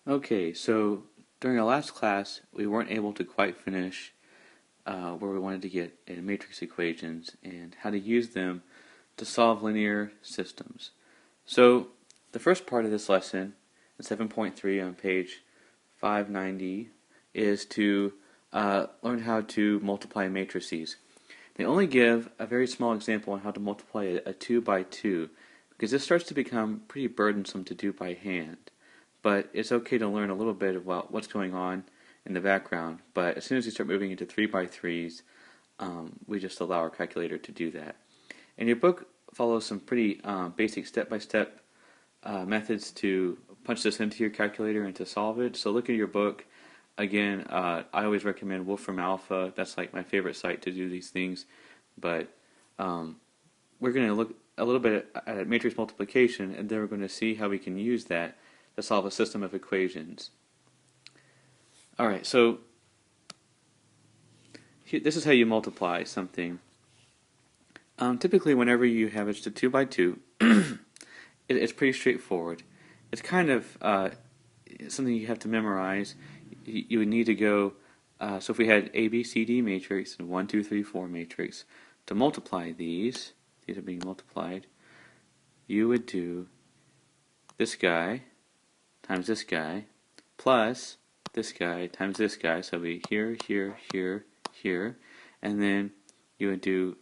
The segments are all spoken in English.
Okay, so during our last class, we weren't able to quite finish where we wanted to get in matrix equations and how to use them to solve linear systems. So the first part of this lesson, in 7.3 on page 590, is to learn how to multiply matrices. They only give a very small example on how to multiply a 2 by 2 because this starts to become pretty burdensome to do by hand. But it's okay to learn a little bit about what's going on in the background. But as soon as you start moving into 3 by 3s, we just allow our calculator to do that. And your book follows some pretty basic step-by-step methods to punch this into your calculator and to solve it. So look at your book. Again, I always recommend Wolfram Alpha. That's like my favorite site to do these things. But we're going to look a little bit at matrix multiplication, and then we're going to see how we can use that to solve a system of equations. Alright, so this is how you multiply something. Typically, whenever you have just a 2 by 2, it's pretty straightforward. It's kind of something you have to memorize. You would need to go, so if we had A, B, C, D matrix and 1, 2, 3, 4 matrix, to multiply these are being multiplied, you would do this guy times this guy plus this guy times this guy, so it'd be here, here, here, here, and then you would do,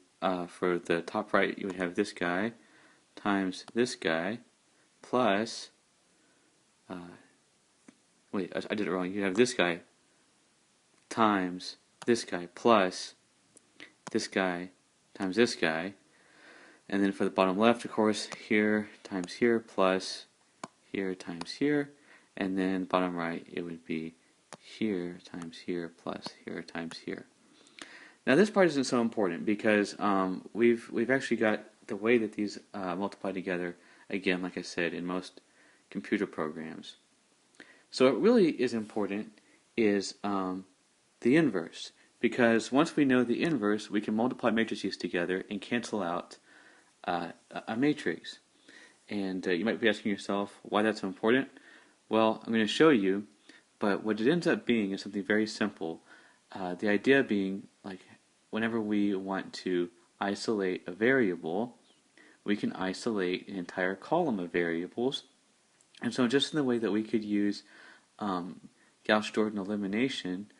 for the top right, you would have this guy times this guy plus, wait, I did it wrong. You have this guy times this guy plus this guy times this guy, and then for the bottom left, of course, here times here plus here times here, and then bottom right, it would be here times here plus here times here. Now this part isn't so important because we've actually got the way that these multiply together, again, like I said, in most computer programs. So what really is important is the inverse, because once we know the inverse, we can multiply matrices together and cancel out a matrix. And you might be asking yourself why that's so important. Well, I'm going to show you, but what it ends up being is something very simple. The idea being, like, whenever we want to isolate a variable, we can isolate an entire column of variables. And so just in the way that we could use Gauss-Jordan elimination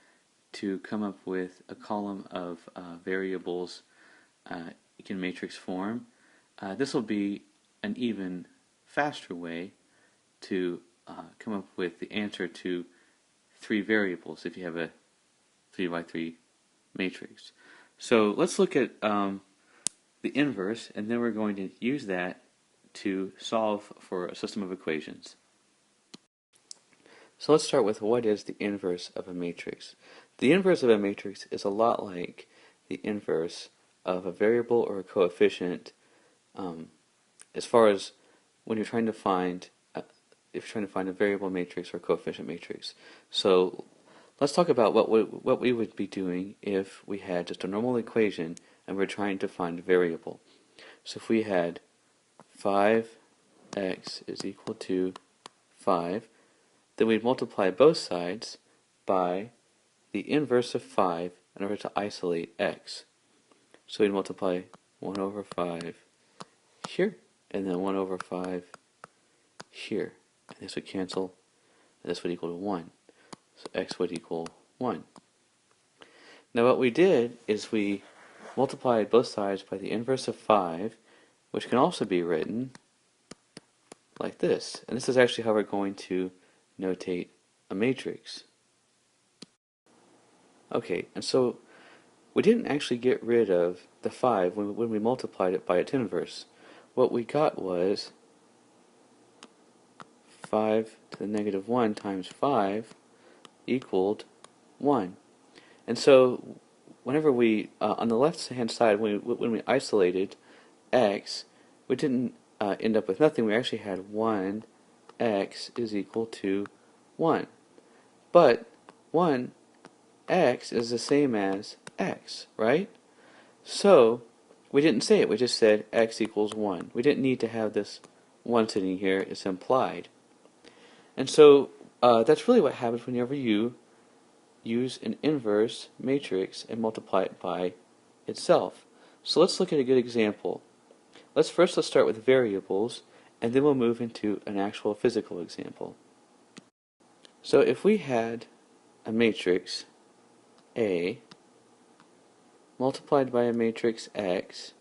to come up with a column of variables in matrix form, this will be an even faster way to come up with the answer to 3 variables if you have a 3 by 3 matrix. So let's look at the inverse, and then we're going to use that to solve for a system of equations. So let's start with what is the inverse of a matrix. The inverse of a matrix is a lot like the inverse of a variable or a coefficient as far as when you're trying to find if you're trying to find a variable matrix or coefficient matrix. So let's talk about what we would be doing if we had just a normal equation and we're trying to find a variable. So if we had 5x is equal to 5, then we'd multiply both sides by the inverse of 5 in order to isolate x. So we'd multiply 1 over 5 here, and then 1 over 5 here. And this would cancel, and this would equal to 1. So x would equal 1. Now what we did is we multiplied both sides by the inverse of 5, which can also be written like this. And this is actually how we're going to notate a matrix. Okay, and so we didn't actually get rid of the 5 when we multiplied it by its inverse. What we got was 5 to the negative 1 times 5 equaled 1. And so whenever we, on the left-hand side, when we isolated x, we didn't end up with nothing. We actually had 1x is equal to 1. But 1x is the same as x, right? So we didn't say it. We just said x equals 1. We didn't need to have this 1 sitting here. It's implied. And so that's really what happens whenever you use an inverse matrix and multiply it by itself. So let's look at a good example. Let's start with variables, and then we'll move into an actual physical example. So if we had a matrix A multiplied by a matrix X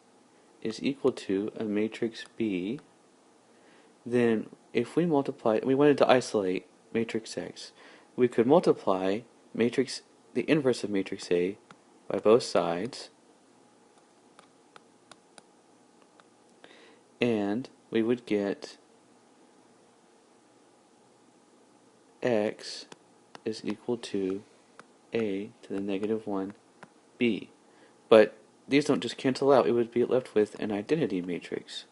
is equal to a matrix B, then if we wanted to isolate matrix X, we could multiply the inverse of matrix A by both sides, and we would get X is equal to A to the negative 1 B. But these don't just cancel out. It would be left with an identity matrix.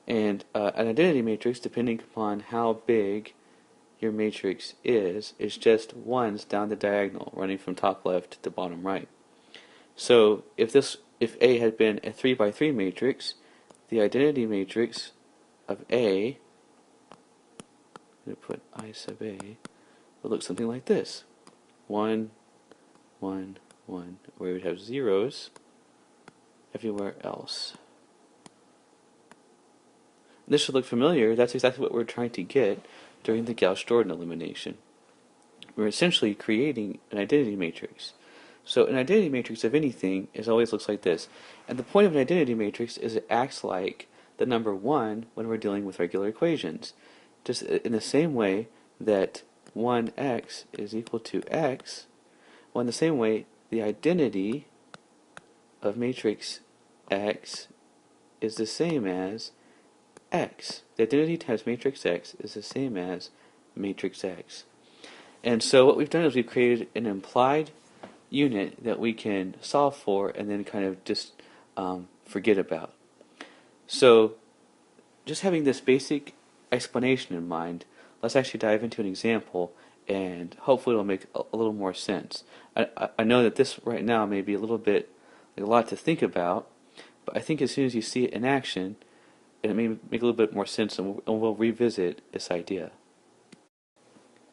And an identity matrix, depending upon how big your matrix is just ones down the diagonal, running from top left to bottom right. So if A had been a 3 by 3 matrix, the identity matrix of A, I'm going to put I sub A, would look something like this. 1, 1, 1, where we would have zeros everywhere else. This should look familiar. That's exactly what we're trying to get during the Gauss-Jordan elimination. We're essentially creating an identity matrix. So an identity matrix of anything always looks like this. And the point of an identity matrix is it acts like the number 1 when we're dealing with regular equations. Just in the same way that 1x is equal to x, well, in the same way, the identity of matrix X is the same as X. The identity times matrix X is the same as matrix X. And so what we've done is we've created an implied unit that we can solve for and then kind of just forget about. So just having this basic explanation in mind, let's actually dive into an example, and hopefully it'll make a little more sense. I know that this right now may be a little bit, like a lot to think about, but I think as soon as you see it in action, it may make a little bit more sense, and we'll revisit this idea.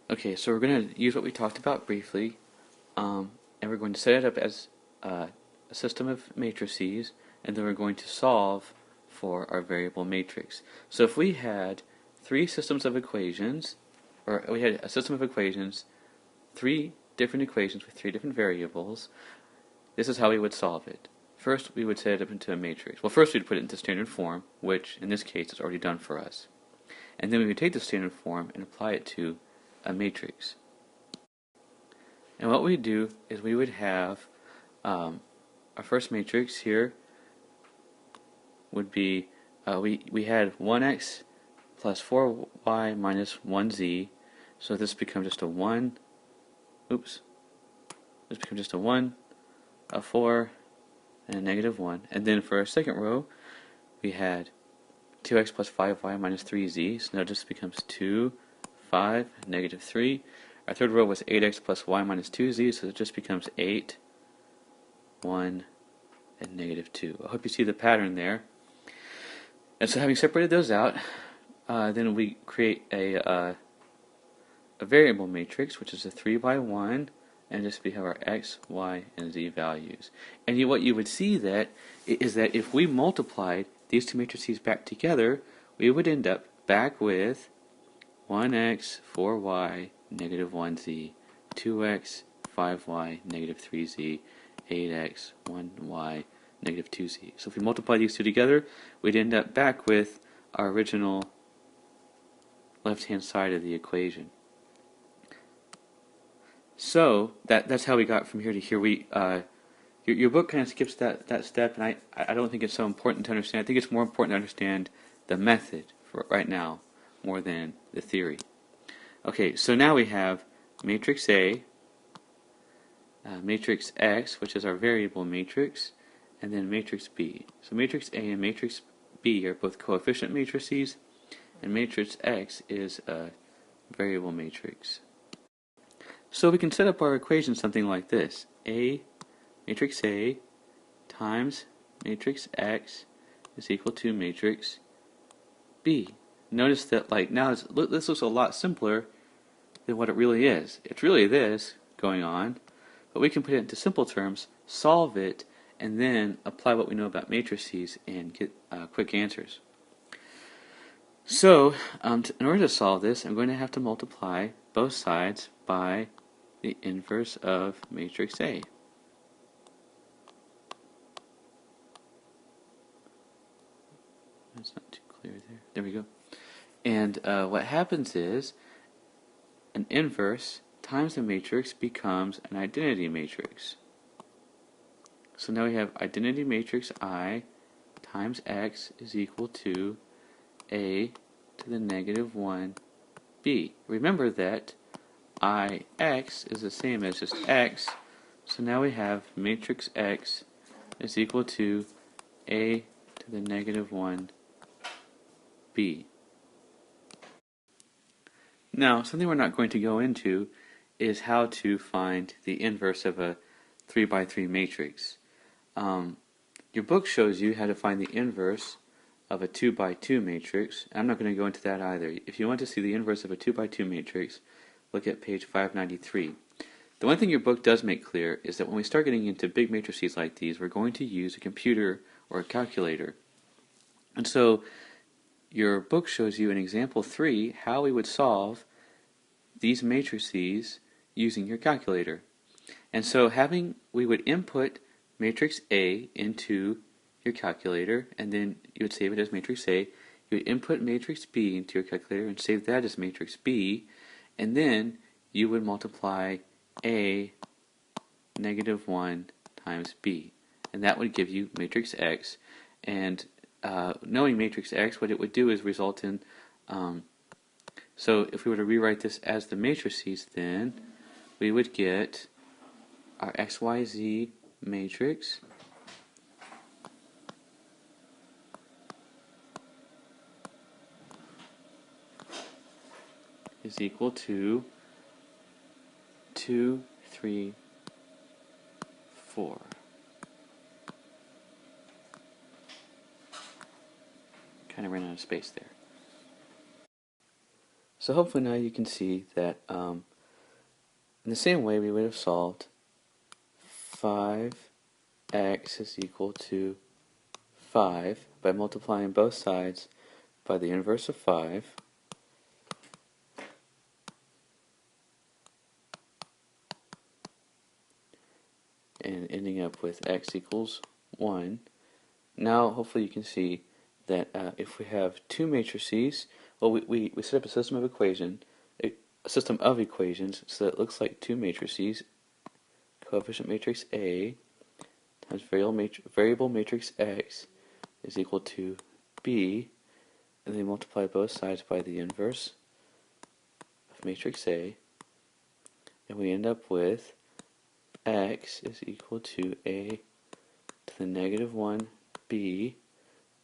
Okay, so we're going to use what we talked about briefly, and we're going to set it up as a system of matrices, and then we're going to solve for our variable matrix. So if we had three systems of equations, or we had a system of equations, three different equations with three different variables, this is how we would solve it. First, we would set it up into a matrix. Well, first we'd put it into standard form, which in this case is already done for us. And then we would take the standard form and apply it to a matrix. And what we'd do is we would have our first matrix here would be, we had 1x plus 4y minus 1z, so this becomes just a 1, this becomes just a 1, a 4, and a negative 1. And then for our second row, we had 2x plus 5y minus 3z, so now this becomes 2, 5, negative 3. Our third row was 8x plus y minus 2z, so it just becomes 8, 1, and negative 2. I hope you see the pattern there. And so having separated those out, then we create a variable matrix, which is a 3 by 1, and just we have our x, y, and z values. And what you would see is that if we multiplied these two matrices back together, we would end up back with 1x, 4y, negative 1z, 2x, 5y, negative 3z, 8x, 1y, negative 2z. So if we multiply these two together, we'd end up back with our original left-hand side of the equation. So that's how we got from here to here. Your book kind of skips that step, and I don't think it's so important to understand. I think it's more important to understand the method for right now more than the theory. Okay, so now we have matrix A, matrix X, which is our variable matrix, and then matrix B. So matrix A and matrix B are both coefficient matrices, and matrix X is a variable matrix. So we can set up our equation something like this. Matrix A times matrix X is equal to matrix B. notice that like now this looks a lot simpler than what it really is. It's really this going on, but we can put it into simple terms, solve it, and then apply what we know about matrices and get quick answers. So, in order to solve this, I'm going to have to multiply both sides by the inverse of matrix A. That's not too clear there. There we go. And what happens is an inverse times a matrix becomes an identity matrix. So now we have identity matrix I times X is equal to A to the negative 1 B. Remember that IX is the same as just X, so now we have matrix X is equal to A to the negative 1 B. Now, something we're not going to go into is how to find the inverse of a 3 by 3 matrix. Your book shows you how to find the inverse of a 2 by 2 matrix. I'm not going to go into that either. If you want to see the inverse of a 2 by 2 matrix, look at page 593. The one thing your book does make clear is that when we start getting into big matrices like these, we're going to use a computer or a calculator. And so your book shows you in example 3 how we would solve these matrices using your calculator. And so we would input matrix A into your calculator, and then you would save it as matrix A. You would input matrix B into your calculator and save that as matrix B, and then you would multiply A negative 1 times B, and that would give you matrix X. And knowing matrix X, what it would do is result in, so if we were to rewrite this as the matrices, then we would get our XYZ matrix is equal to 2, 3, 4. Kind of ran out of space there. So hopefully now you can see that in the same way we would have solved 5x is equal to 5 by multiplying both sides by the inverse of 5. And ending up with x equals 1. Now hopefully you can see that if we have two matrices, well, we set up a system of equations so that it looks like two matrices. Coefficient matrix A times variable matrix X is equal to B, and then multiply both sides by the inverse of matrix A, and we end up with X is equal to A to the negative 1 B,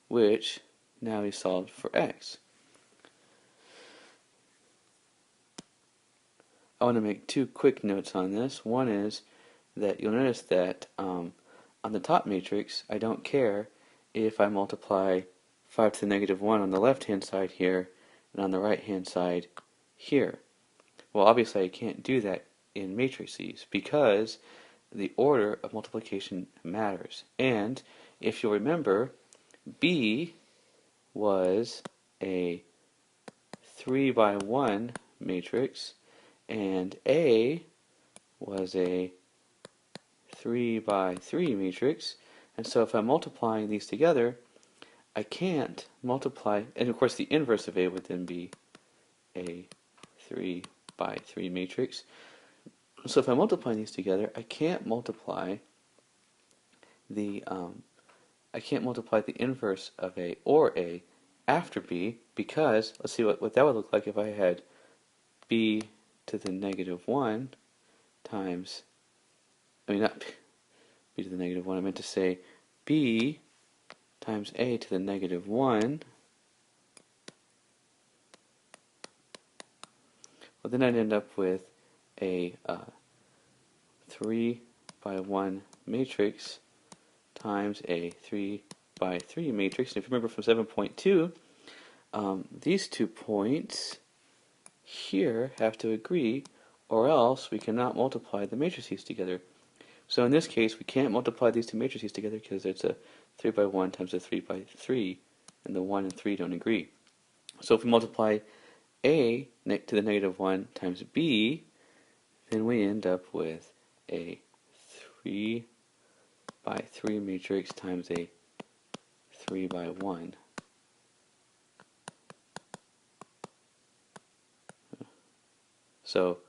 which now is solved for X. I want to make two quick notes on this. One is that you'll notice that on the top matrix, I don't care if I multiply 5 to the negative 1 on the left-hand side here and on the right-hand side here. Well, obviously I can't do that in matrices because the order of multiplication matters. And if you'll remember, B was a 3 by 1 matrix and A was a 3 by 3 matrix, and so if I'm multiplying these together, I can't multiply, and of course the inverse of A would then be a 3 by 3 matrix. So if I'm multiplying these together, I can't multiply the inverse of A or A after B, because let's see what that would look like if I had B to the negative 1 times, not B to the negative 1, I meant to say B times A to the negative 1. Well, then I'd end up with a 3 by 1 matrix times a 3 by 3 matrix. And if you remember from 7.2, these 2 points here have to agree, or else we cannot multiply the matrices together. So in this case, we can't multiply these 2 matrices together because it's a 3 by 1 times a 3 by 3, and the 1 and 3 don't agree. So if we multiply A to the negative 1 times B, then we end up with a 3 by 3 matrix times a 3 by 1. So,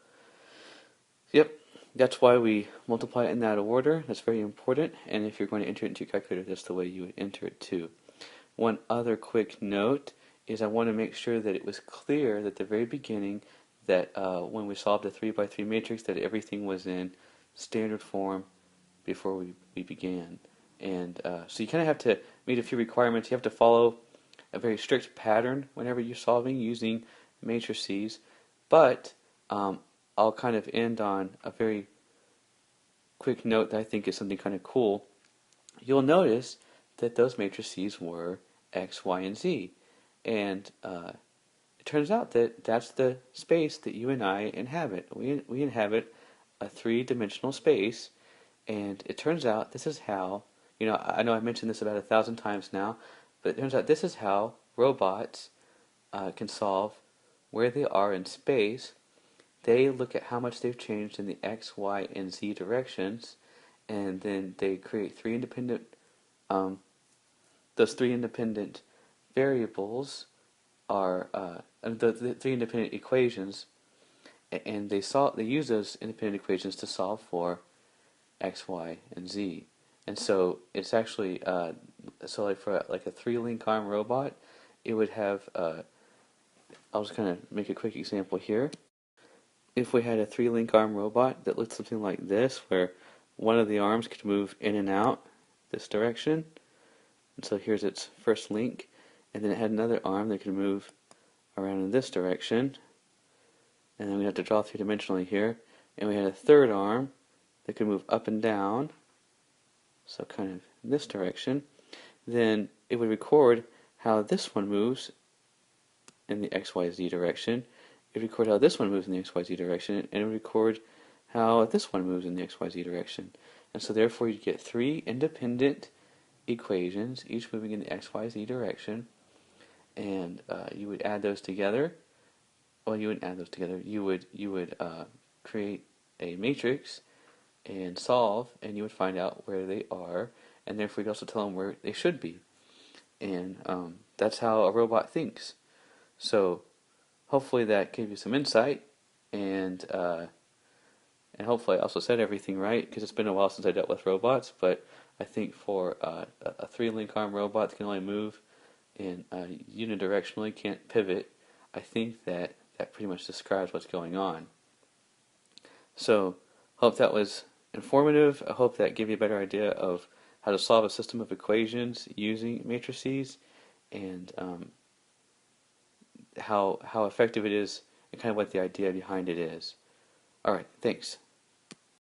yep, that's why we multiply it in that order. That's very important, and if you're going to enter it into your calculator, that's the way you would enter it too. One other quick note is I want to make sure that it was clear at the very beginning that when we solved a 3 by 3 matrix that everything was in standard form before we began. And so you kind of have to meet a few requirements. You have to follow a very strict pattern whenever you're solving using matrices, but I'll kind of end on a very quick note that I think is something kind of cool. You'll notice that those matrices were X, Y, and Z. And it turns out that that's the space that you and I inhabit. We inhabit a 3-dimensional space, and it turns out this is how, I know I mentioned this about 1,000 times now, but it turns out this is how robots can solve where they are in space. They look at how much they've changed in the X, Y, and Z directions, and then they create 3 independent those 3 independent variables are the 3 independent equations, and they use those independent equations to solve for X, Y, and Z. And so it's actually so like for like a 3-link arm robot, it would have I'll just kind of make a quick example here. If we had a 3-link arm robot that looked something like this, where one of the arms could move in and out this direction, and so here's its first link, and then it had another arm that could move around in this direction, and then we have to draw 3-dimensionally here, and we had a third arm that could move up and down, so kind of in this direction. Then it would record how this one moves in the XYZ direction. It would record how this one moves in the XYZ direction, and it would record how this one moves in the XYZ direction. And so therefore you get 3 independent equations, each moving in the XYZ direction, and you would add those together. Well, you wouldn't add those together. You would create a matrix and solve, and you would find out where they are, and therefore you'd also tell them where they should be. And that's how a robot thinks. So hopefully that gave you some insight, and hopefully I also said everything right, because it's been a while since I dealt with robots, but I think for a 3-link arm robot that can only move in unidirectionally, can't pivot, I think that pretty much describes what's going on. So, hope that was informative. I hope that gave you a better idea of how to solve a system of equations using matrices, and how effective it is, and kind of what the idea behind it is. Alright, thanks.